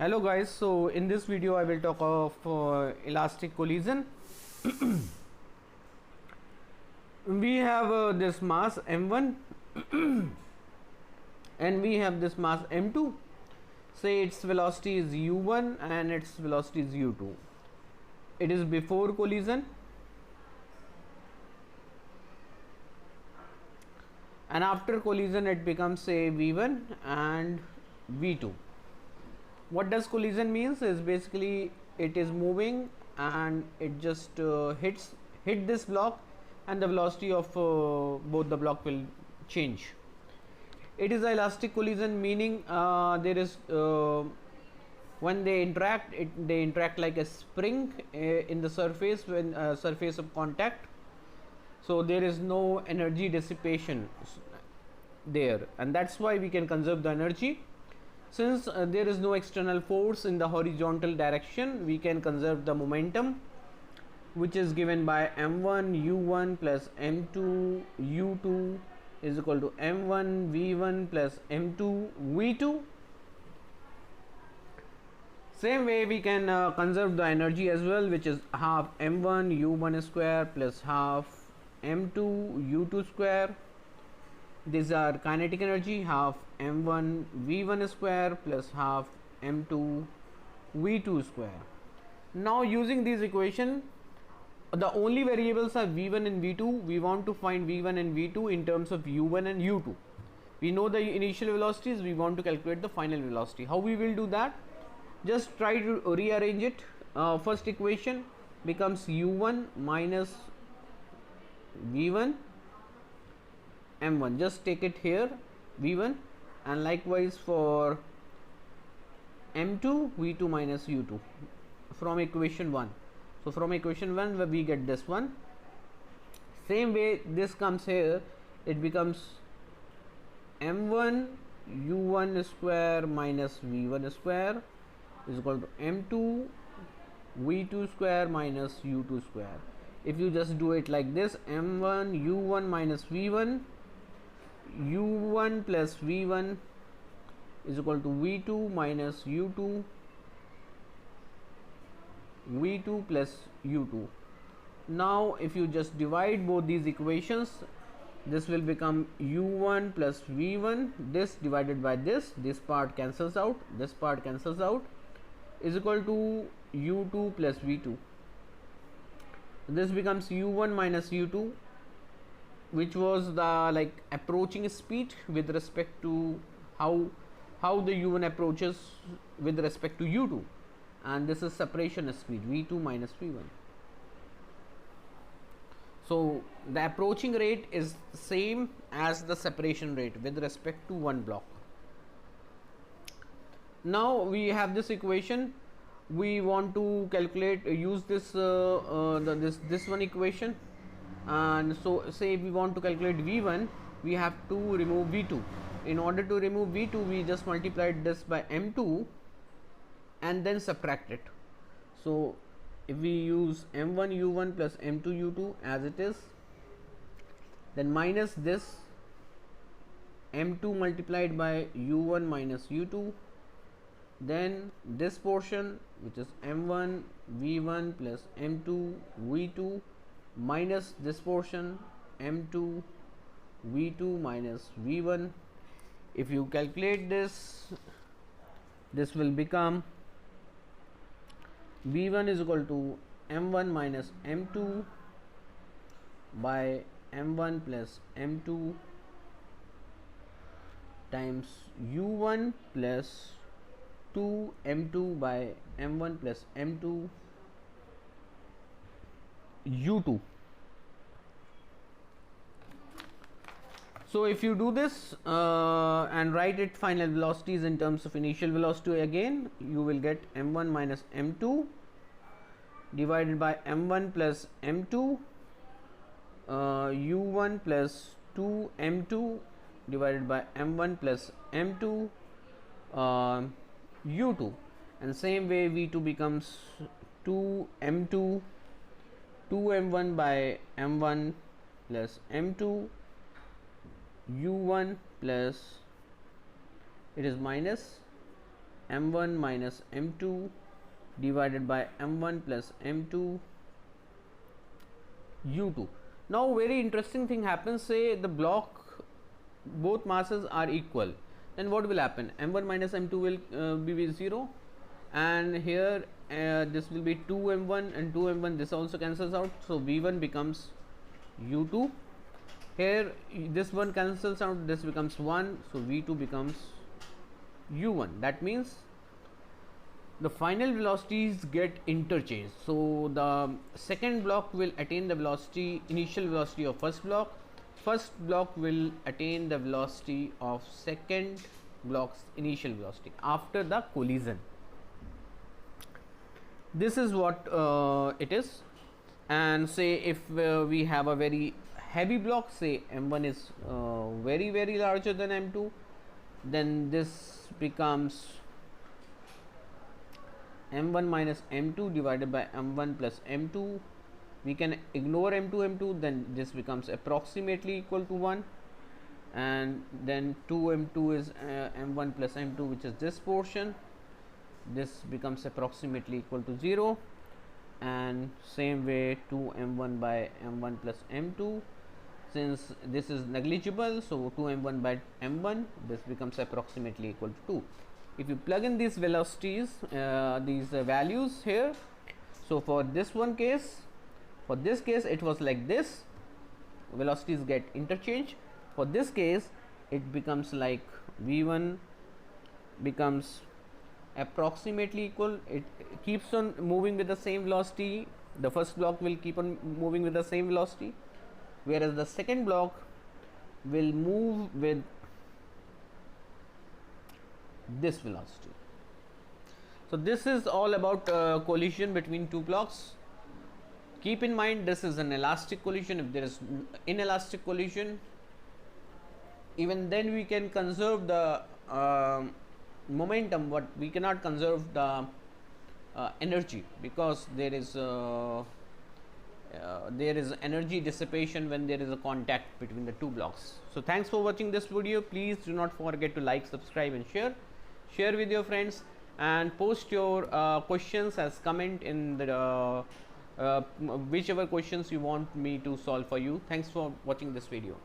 Hello guys, so in this video I will talk of elastic collision. We have this mass m1 and we have this mass m2. Say its velocity is u1 and its velocity is u2. It is before collision, and after collision it becomes say v1 and v2. What does collision means is basically it is moving and it just hit this block, and the velocity of both the block will change. It is a elastic collision, meaning there is when they interact, they interact like a spring in the surface, when surface of contact. So there is no energy dissipation there, and that's why we can conserve the energy. Since there is no external force in the horizontal direction, we can conserve the momentum, which is given by m1 u1 plus m2 u2 is equal to m1 v1 plus m2 v2. Same way we can conserve the energy as well, which is half m1 u1 square plus half m2 u2 square. These are kinetic energy, half m1 v1 square plus half m2 v2 square. Now using this equation, the only variables are v1 and v2. We want to find v1 and v2 in terms of u1 and u2. We know the initial velocities, we want to calculate the final velocity. How we will do that? Just try to rearrange it. First equation becomes u1 minus v1 m1, just take it here v1, and likewise for m2 v2 minus u2 from equation 1. So from equation 1 we get this one. Same way this comes here, it becomes m1 u1 square minus v1 square is equal to m2 v2 square minus u2 square. If you just do it like this, m1 u1 minus v1, u1 plus v1 is equal to v2 minus u2, v2 plus u2. Now if you just divide both these equations, this will become u1 plus v1, this divided by this part cancels out, this part cancels out, is equal to u2 plus v2. This becomes u1 minus u2, which was the approaching speed with respect to how the u1 approaches with respect to u2, and this is separation speed v2 minus v1. So the approaching rate is same as the separation rate with respect to one block. Now we have this equation, we want to calculate, use this this one equation, and so say we want to calculate v1, we have to remove v2. In order to remove v2, we just multiplied this by m2 and then subtract it. So if we use m1 u1 plus m2 u2 as it is, then minus this m2 multiplied by u1 minus u2, then this portion which is m1 v1 plus m2 v2 minus this portion m2 v2 minus v1. If you calculate this, this will become v1 is equal to m1 minus m2 by m1 plus m2 times u1 plus 2 m2 by m1 plus m2 u2. So if you do this and write it final velocities in terms of initial velocity again, you will get m1 minus m2 divided by m1 plus m2 u1 plus 2 m2 divided by m1 plus m2 u2, and same way v2 becomes 2 m2 2 m1 by m1 plus m2 u1 plus, it is minus m1 minus m2 divided by m1 plus m2 u2. Now very interesting thing happens, say the block both masses are equal, then what will happen? m1 minus m2 will be 0, and here this will be 2 m1 and 2 m1, this also cancels out, so v1 becomes u2. Here this one cancels out, this becomes 1, so v2 becomes u1. That means the final velocities get interchanged. So the second block will attain the velocity, initial velocity of first block will attain the velocity of second block's initial velocity after the collision. This is what it is. And say if we have a very heavy block, say m1 is very larger than m2, then this becomes m1 minus m2 divided by m1 plus m2. We can ignore m2, then this becomes approximately equal to 1, and then 2m2 is m1 plus m2, which is this portion. This becomes approximately equal to 0, and same way 2m1 by m1 plus m2. Since this is negligible, so 2m1 by m1, this becomes approximately equal to 2. If you plug in these velocities, these values here, so for this one case, for this case it was like this, velocities get interchanged. For this case it becomes like v1 becomes approximately equal, it keeps on moving with the same velocity, the first block will keep on moving with the same velocity, whereas the second block will move with this velocity. So this is all about collision between two blocks. Keep in mind, this is an elastic collision. If there is inelastic collision, even then we can conserve the momentum, but we cannot conserve the energy, because there is energy dissipation when there is a contact between the two blocks. So thanks for watching this video. Please do not forget to like, subscribe and share with your friends, and post your questions as comment in the whichever questions you want me to solve for you. Thanks for watching this video.